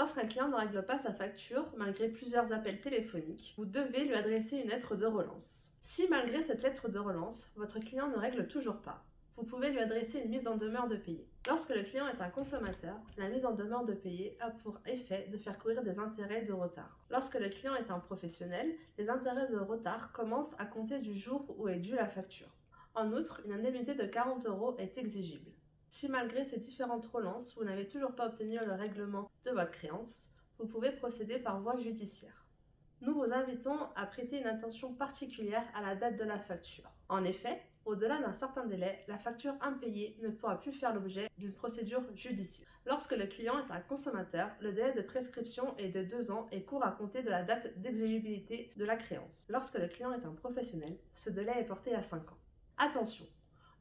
Lorsqu'un client ne règle pas sa facture, malgré plusieurs appels téléphoniques, vous devez lui adresser une lettre de relance. Si malgré cette lettre de relance, votre client ne règle toujours pas, vous pouvez lui adresser une mise en demeure de payer. Lorsque le client est un consommateur, la mise en demeure de payer a pour effet de faire courir des intérêts de retard. Lorsque le client est un professionnel, les intérêts de retard commencent à compter du jour où est due la facture. En outre, une indemnité de 40 € est exigible. Si malgré ces différentes relances, vous n'avez toujours pas obtenu le règlement de votre créance, vous pouvez procéder par voie judiciaire. Nous vous invitons à prêter une attention particulière à la date de la facture. En effet, au-delà d'un certain délai, la facture impayée ne pourra plus faire l'objet d'une procédure judiciaire. Lorsque le client est un consommateur, le délai de prescription est de 2 ans et court à compter de la date d'exigibilité de la créance. Lorsque le client est un professionnel, ce délai est porté à 5 ans. Attention!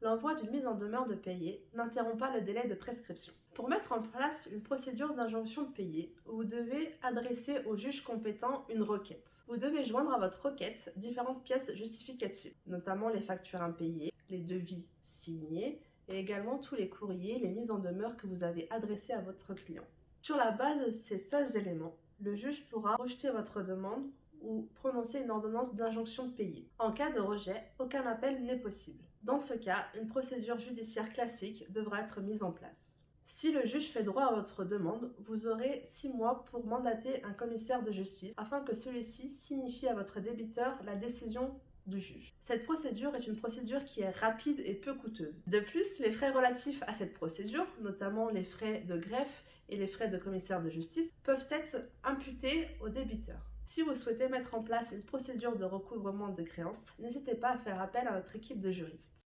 L'envoi d'une mise en demeure de payer n'interrompt pas le délai de prescription. Pour mettre en place une procédure d'injonction de payer, vous devez adresser au juge compétent une requête. Vous devez joindre à votre requête différentes pièces justificatives, notamment les factures impayées, les devis signés et également tous les courriers, les mises en demeure que vous avez adressées à votre client. Sur la base de ces seuls éléments, le juge pourra rejeter votre demande ou prononcer une ordonnance d'injonction de payer. En cas de rejet, aucun appel n'est possible. Dans ce cas, une procédure judiciaire classique devra être mise en place. Si le juge fait droit à votre demande, vous aurez 6 mois pour mandater un commissaire de justice afin que celui-ci signifie à votre débiteur la décision du juge. Cette procédure est une procédure qui est rapide et peu coûteuse. De plus, les frais relatifs à cette procédure, notamment les frais de greffe et les frais de commissaire de justice, peuvent être imputés au débiteur. Si vous souhaitez mettre en place une procédure de recouvrement de créances, n'hésitez pas à faire appel à notre équipe de juristes.